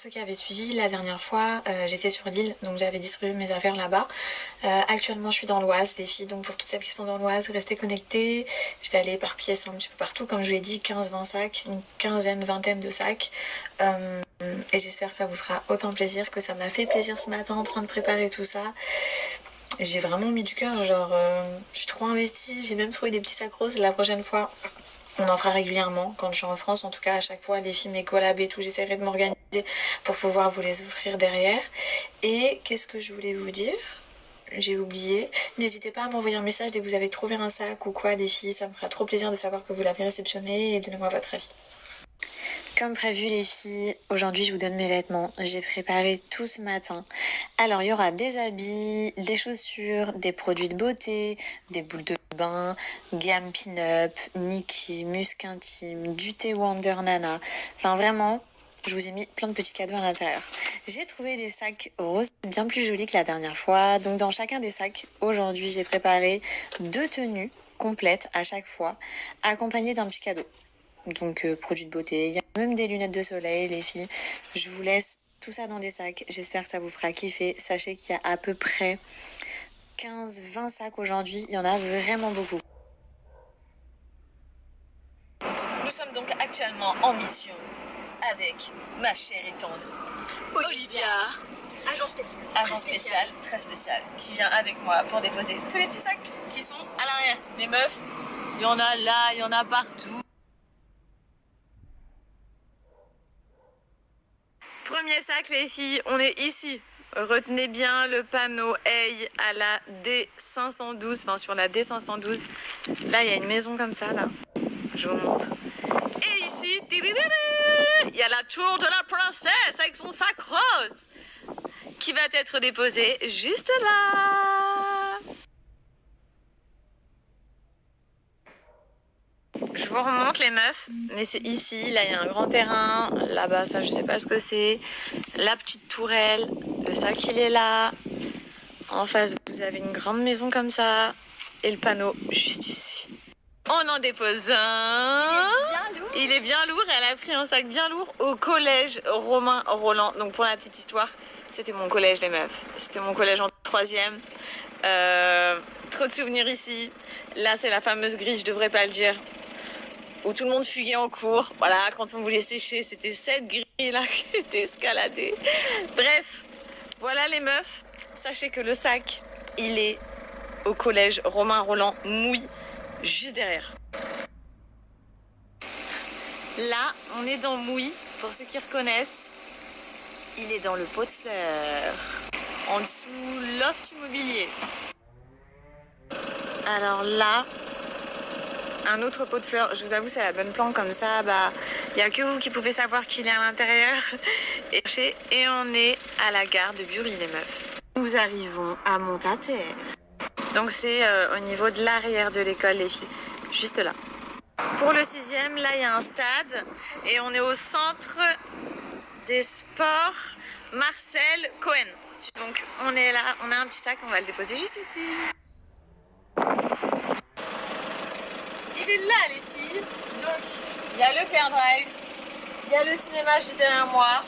ceux qui avaient suivi la dernière fois, j'étais sur l'île, donc j'avais distribué mes affaires là-bas. Actuellement, je suis dans l'Oise, les filles, donc pour toutes celles qui sont dans l'Oise, restez connectées. Je vais aller éparpiller ça un petit peu partout, comme je vous l'ai dit, 15-20 sacs, une quinzaine, vingtaine de sacs. Et j'espère que ça vous fera autant plaisir que ça m'a fait plaisir ce matin en train de préparer tout ça. J'ai vraiment mis du cœur, genre, je suis trop investie, j'ai même trouvé des petits sacs roses. La prochaine fois, on en fera régulièrement quand je suis en France. En tout cas, à chaque fois, les filles, mes collabs et tout, j'essaierai de m'organiser pour pouvoir vous les offrir derrière. Et qu'est-ce que je voulais vous dire? J'ai oublié. N'hésitez pas à m'envoyer un message dès que vous avez trouvé un sac ou quoi, les filles. Ça me fera trop plaisir de savoir que vous l'avez réceptionné et donnez-moi votre avis. Comme prévu les filles, aujourd'hui je vous donne mes vêtements. J'ai préparé tout ce matin. Alors il y aura des habits, des chaussures, des produits de beauté, des boules de bain, gamme pin-up, Nikki, Musc Intime, du thé Wonder Nana. Enfin vraiment, je vous ai mis plein de petits cadeaux à l'intérieur. J'ai trouvé des sacs roses bien plus jolis que la dernière fois. Donc dans chacun des sacs, aujourd'hui j'ai préparé 2 tenues complètes à chaque fois, accompagnées d'un petit cadeau. Donc produits de beauté, il y a même des lunettes de soleil les filles. Je vous laisse tout ça dans des sacs, j'espère que ça vous fera kiffer. Sachez qu'il y a à peu près 15-20 sacs aujourd'hui, il y en a vraiment beaucoup. Nous sommes donc actuellement en mission avec ma chère et tendre Olivia, agent spécial, très spécial, qui vient avec moi pour déposer tous les petits sacs qui sont à l'arrière. Les meufs, il y en a là, il y en a partout. Premier sac les filles, on est ici. Retenez bien le panneau Hey à la D512, enfin sur la D512. Là il y a une maison comme ça là, je vous montre. Et ici, il y a la tour de la princesse avec son sac rose qui va être déposé juste là. Je vous remonte les meufs, mais c'est ici, là il y a un grand terrain, là-bas ça je sais pas ce que c'est, la petite tourelle, le sac il est là, en face vous avez une grande maison comme ça, et le panneau juste ici. On en dépose un, il est bien lourd, elle a pris un sac bien lourd au collège Romain Roland, donc pour la petite histoire, c'était mon collège les meufs, c'était mon collège en 3e, trop de souvenirs ici, là c'est la fameuse grille, je devrais pas le dire, où tout le monde fuguait en cours. Voilà, quand on voulait sécher, c'était cette grille-là qui était escaladée. Bref, voilà les meufs. Sachez que le sac, il est au collège Romain Roland Mouille, juste derrière. Là, on est dans Mouille, pour ceux qui reconnaissent. Il est dans le pot de fleurs. En dessous, loft immobilier. Alors là, un autre pot de fleurs, je vous avoue c'est la bonne plante comme ça, bah il n'y a que vous qui pouvez savoir qu'il est à l'intérieur. Et on est à la gare de Bury les meufs. Nous arrivons à Montataire. Donc c'est au niveau de l'arrière de l'école les filles, juste là. Pour le 6e, là il y a un stade et on est au centre des sports Marcel Cohen. Donc on est là, on a un petit sac, on va le déposer juste ici. Il est là les filles, donc il y a le Claire Drive, il y a le cinéma juste derrière moi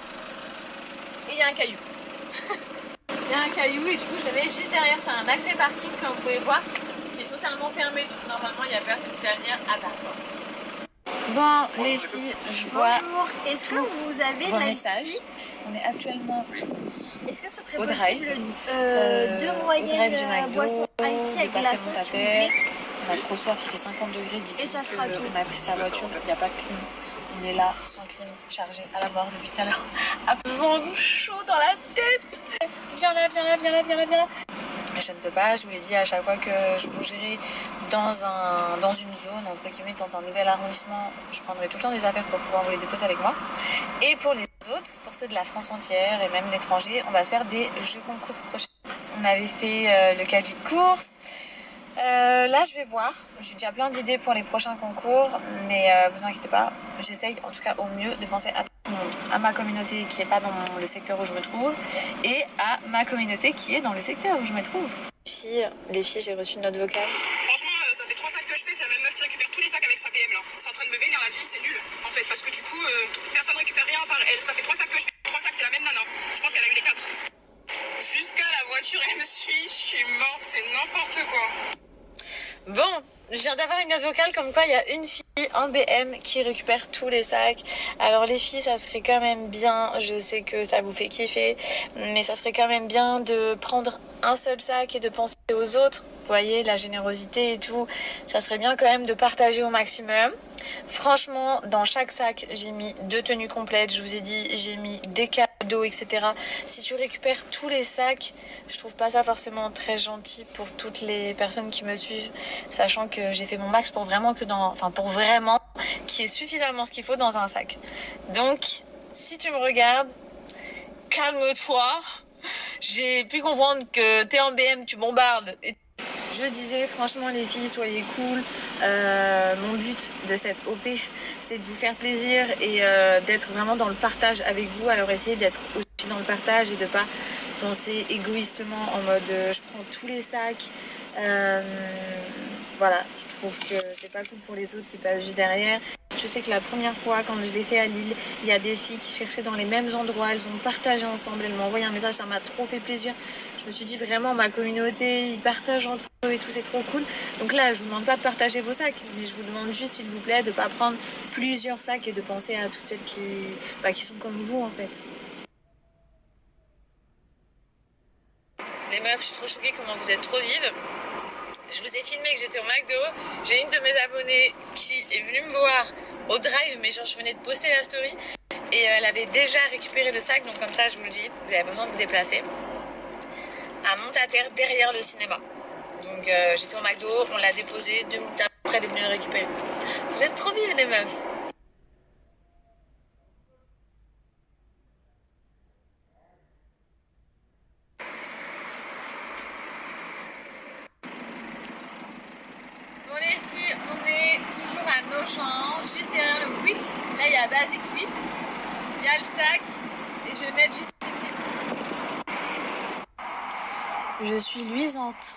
et il y a un caillou. Il y a un caillou et du coup je le mets juste derrière, c'est un accès parking comme vous pouvez voir qui est totalement fermé donc normalement il n'y a personne qui va venir à part toi. Bon les filles, je vois. Bonjour, est-ce que vous avez de vos la messages. ici? On est actuellement Est-ce que ça serait au possible drive. deux moyennes boissons ici avec glaçons s'il vous plaît? On a trop soif, il fait 50 degrés, Et ça sera tout. on a pris sa voiture, il n'y a pas de clim. On est là, sans clim, chargé à la mort depuis tout à l'heure, avant chaud dans la tête. Viens là, viens là, viens là, viens là, viens là. Je ne peux pas, je vous l'ai dit à chaque fois que je bougerai dans une zone, entre guillemets, dans un nouvel arrondissement, je prendrai tout le temps des affaires pour pouvoir vous les déposer avec moi. Et pour les autres, pour ceux de la France entière et même l'étranger, on va se faire des jeux concours prochains. On avait fait le caddie de course. Là, je vais voir. J'ai déjà plein d'idées pour les prochains concours, mais vous inquiétez pas, j'essaye en tout cas au mieux de penser à tout le monde, à ma communauté qui n'est pas dans le secteur où je me trouve et à ma communauté qui est dans le secteur où je me trouve. Les filles, j'ai reçu une note vocale. Franchement, ça fait 3 sacs que je fais, c'est la même meuf qui récupère tous les sacs avec sa PM là. C'est en train de me vénérer la vie, c'est nul en fait, parce que du coup, personne récupère rien à part elle. Ça fait 3 sacs que je fais, 3 sacs c'est la même Je viens d'avoir une note vocale comme quoi il y a une fille en BM qui récupère tous les sacs. Alors les filles, ça serait quand même bien, je sais que ça vous fait kiffer, mais ça serait quand même bien de prendre un seul sac et de penser aux autres. Vous voyez, la générosité et tout, ça serait bien quand même de partager au maximum. Franchement, dans chaque sac, j'ai mis 2 tenues complètes. Je vous ai dit, j'ai mis des cadeaux, etc. Si tu récupères tous les sacs, je trouve pas ça forcément très gentil pour toutes les personnes qui me suivent, sachant que j'ai fait mon max pour vraiment qu'il y ait suffisamment ce qu'il faut dans un sac. Donc, si tu me regardes, calme-toi. J'ai pu comprendre que t'es en BM, tu bombardes. Je disais, franchement, les filles, soyez cool. Mon but de cette OP, c'est de vous faire plaisir et d'être vraiment dans le partage avec vous. Alors, essayez d'être aussi dans le partage et de pas penser égoïstement en mode je prends tous les sacs. Voilà, je trouve que c'est pas cool pour les autres qui passent juste derrière. Je sais que la première fois, quand je l'ai fait à Lille, il y a des filles qui cherchaient dans les mêmes endroits, elles ont partagé ensemble, elles m'ont envoyé un message, ça m'a trop fait plaisir. Je me suis dit vraiment, ma communauté, ils partagent entre eux et tout, c'est trop cool. Donc là, je vous demande pas de partager vos sacs, mais je vous demande juste, s'il vous plaît, de pas prendre plusieurs sacs et de penser à toutes celles qui sont comme vous, en fait. Les meufs, je suis trop choquée comment vous êtes trop vives. Je vous ai filmé que j'étais au McDo. J'ai une de mes abonnées qui est venue me voir au drive, mais genre je venais de poster la story. Et elle avait déjà récupéré le sac, donc comme ça je vous le dis, vous n'avez pas besoin de vous déplacer. À Montataire, derrière le cinéma. Donc j'étais au McDo, on l'a déposé, 2 minutes après elle est venue le récupérer. Vous êtes trop vives les meufs. Bon les filles, on est toujours à Nogent, juste derrière le Quick. Là il y a Basic Fit, il y a le sac et je vais le mettre juste ici. Je suis luisante.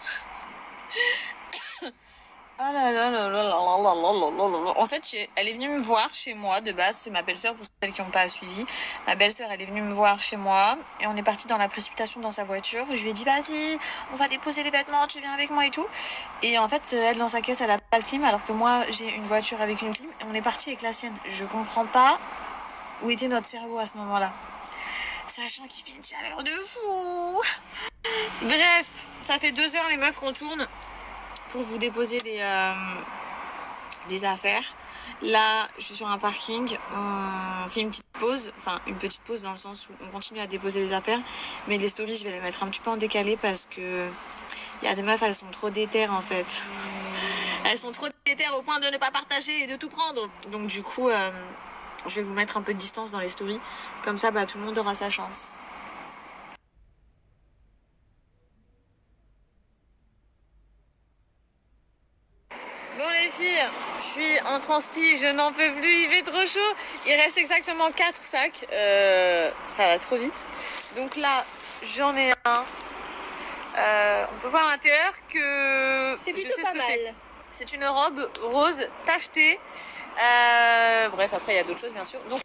Ah là là là là là là là là là là là. En fait, elle est venue me voir chez moi de base. C'est ma belle-sœur pour celles qui n'ont pas suivi. Ma belle-sœur, elle est venue me voir chez moi et on est parti dans la précipitation dans sa voiture. Je lui ai dit vas-y, on va déposer les vêtements, tu viens avec moi et tout. Et en fait, elle dans sa caisse, elle a pas le clim alors que moi, j'ai une voiture avec une clim et on est parti avec la sienne. Je comprends pas où était notre cerveau à ce moment-là. Sachant qu'il fait une chaleur de fou. Bref, ça fait 2 heures les meufs qu'on tourne pour vous déposer les affaires. Là, je suis sur un parking, on fait une petite pause dans le sens où on continue à déposer les affaires, mais les stories, je vais les mettre un petit peu en décalé parce que il y a des meufs, elles sont trop déterres en fait. Elles sont trop déterres au point de ne pas partager et de tout prendre. Donc du coup, je vais vous mettre un peu de distance dans les stories, comme ça, tout le monde aura sa chance. Bon les filles, je suis en transpi, je n'en peux plus, il fait trop chaud. Il reste exactement 4 sacs, ça va trop vite. Donc là, j'en ai un. On peut voir à l'intérieur que... C'est plutôt pas mal. C'est une robe rose tachetée. Bref, après il y a d'autres choses bien sûr. Donc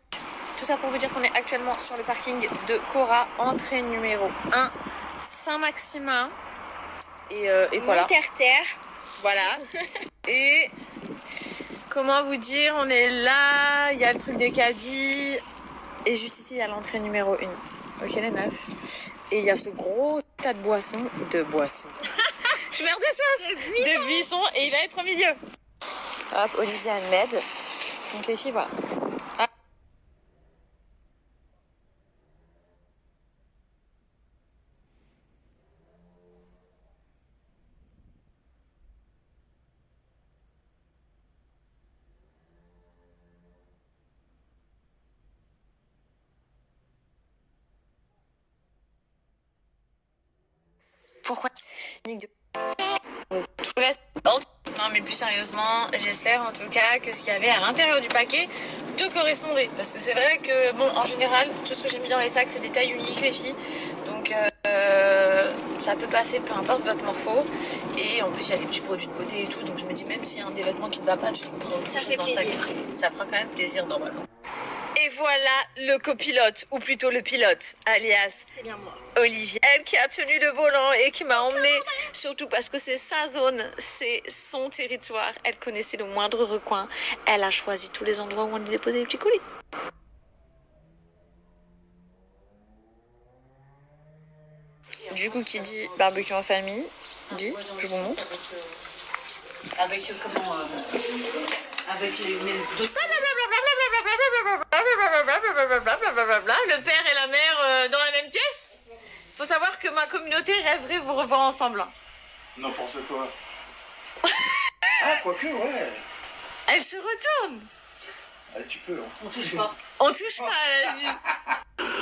tout ça pour vous dire qu'on est actuellement sur le parking de Cora, entrée numéro 1, Saint-Maximin. Et voilà. Monterre-terre. Voilà. Et comment vous dire, on est là, il y a le truc des caddies. Et juste ici, il y a l'entrée numéro 1. Ok les meufs. Et il y a ce gros tas de boissons. Je meurs de soif. De buissons. Et il va être au milieu. Hop, Olivia elle m'aide. Donc les filles, voilà. Pourquoi non mais plus sérieusement, j'espère en tout cas que ce qu'il y avait à l'intérieur du paquet te correspondait. Parce que c'est vrai que, bon, en général, tout ce que j'ai mis dans les sacs, c'est des tailles uniques, les filles. Donc, ça peut passer, peu importe votre morpho. Et en plus, il y a des petits produits de beauté et tout. Donc, je me dis, même s'il y a un des vêtements qui ne va pas, tu te prends Ça fait plaisir. Ça fera quand même plaisir, normalement. Et Et voilà le copilote, ou plutôt le pilote, alias C'est bien moi. Olivier. Elle qui a tenu le volant et qui m'a emmenée, surtout parce que c'est sa zone, c'est son territoire. Elle connaissait le moindre recoin. Elle a choisi tous les endroits où on lui déposait les petits colis. Du coup, qui dit barbecue en famille, dit, je vous montre. Avec comment avec les d'autres. Le père et la mère dans la même pièce. Faut savoir que ma communauté rêverait vous revoir ensemble. N'importe quoi. Ah, quoique, ouais. Elle se retourne. Allez, tu peux. Hein. On touche pas. On touche pas, elle a dit.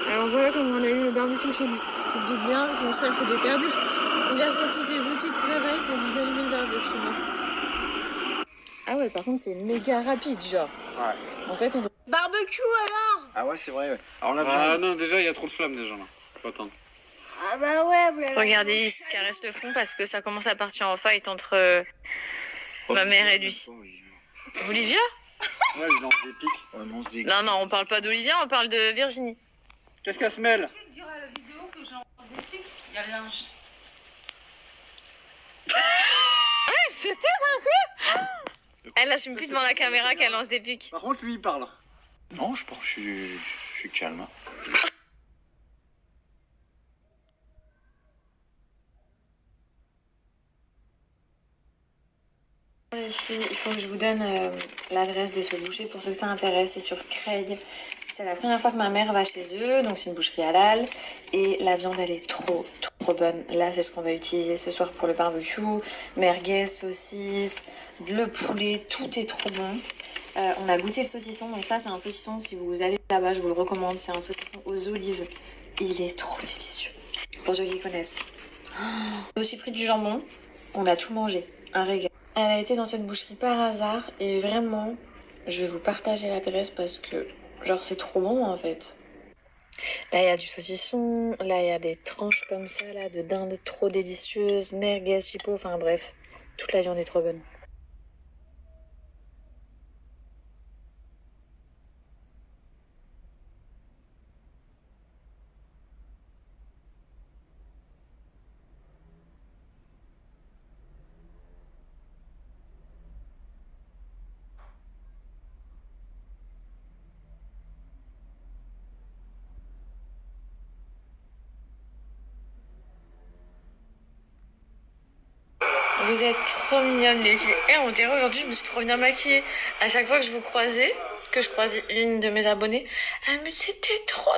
Alors voilà comment on a eu le barbecue chez lui. Tu te doutes bien que mon frère fait des cadres. Il a sorti ses outils de travail pour vous allumer le barbecue. Ah ouais, par contre, c'est méga rapide, genre. Ouais. En fait, on doit... Barbecue alors? Ah ouais, c'est vrai. Ouais. Alors, on a Ah non, déjà, il y a trop de flammes déjà là. Faut attendre. Ah bah ouais, vous l'avez. Regardez, il se caresse le front parce que ça commence à partir en fight entre ma mère et lui. Olivia? Ouais, il lance des pics. Ouais, non, on se dit. Non, on parle pas d'Olivia, on parle de Virginie. Qu'est-ce qu'elle se mêle? Durant la vidéo que j'en des pics, il y a le linge. Elle assume plus devant la caméra qu'elle lance des pics. Par contre, lui, il parle. Non, je pense que je suis calme. Hein. Les filles, il faut que je vous donne l'adresse de ce boucher pour ceux que ça intéresse. C'est sur Creil. C'est la première fois que ma mère va chez eux, donc c'est une boucherie halal. Et la viande, elle est trop bonne. Là, c'est ce qu'on va utiliser ce soir pour le barbecue. Merguez, saucisses, le poulet, tout est trop bon. On a goûté le saucisson, donc ça, c'est un saucisson. Si vous allez là-bas, je vous le recommande. C'est un saucisson aux olives. Il est trop délicieux. Pour ceux qui connaissent. J'ai aussi pris du jambon. On a tout mangé. Un régal. Elle a été dans cette boucherie par hasard et vraiment, je vais vous partager l'adresse parce que, genre, c'est trop bon en fait. Là, il y a du saucisson, là, il y a des tranches comme ça, là, de dinde trop délicieuses, merguez, chipot, enfin bref, toute la viande est trop bonne. Vous êtes trop mignonnes les filles. Et on dirait aujourd'hui je me suis trop bien maquillée. À chaque fois que je vous croisais, que je croisais une de mes abonnées, elle me disait t'es trop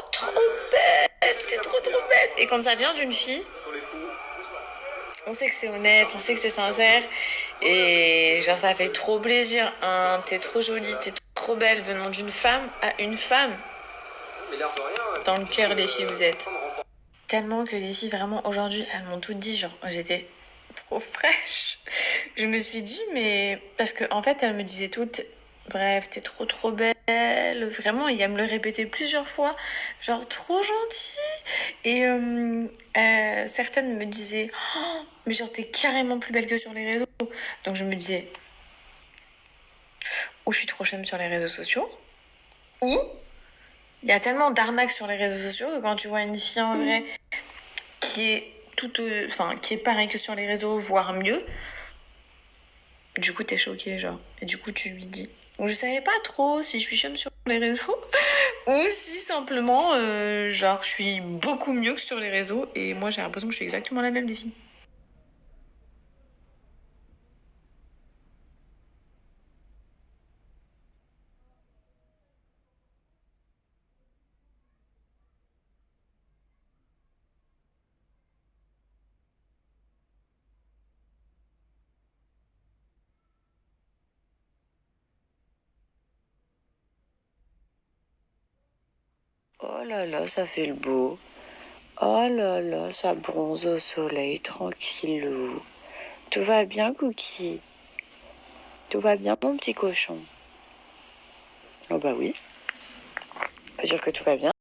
belle, t'es trop belle. Et quand ça vient d'une fille, on sait que c'est honnête, on sait que c'est sincère. Et genre ça fait trop plaisir. Hein. T'es trop jolie, t'es trop belle venant d'une femme à une femme. Dans le cœur les filles vous êtes. Tellement que les filles vraiment aujourd'hui elles m'ont toutes dit genre j'étais trop fraîche. Je me suis dit, mais... Parce qu'en fait, elles me disaient toutes, bref, t'es trop belle. Vraiment, et elles me le répétaient plusieurs fois. Genre, trop gentille. Et certaines me disaient, oh, mais genre, t'es carrément plus belle que sur les réseaux. Donc, je me disais, ou je suis trop chum sur les réseaux sociaux, ou il y a tellement d'arnaques sur les réseaux sociaux que quand tu vois une fille en vrai qui est qui est pareil que sur les réseaux, voire mieux, du coup t'es choquée genre, et du coup tu lui dis. Donc je savais pas trop si je suis chum sur les réseaux ou si simplement genre je suis beaucoup mieux que sur les réseaux et moi j'ai l'impression que je suis exactement la même des filles. Oh là là, ça fait le beau. Oh là là, ça bronze au soleil, tranquillou. Tout va bien, Cookie? Tout va bien, mon petit cochon? Oh bah oui. On peut dire que tout va bien.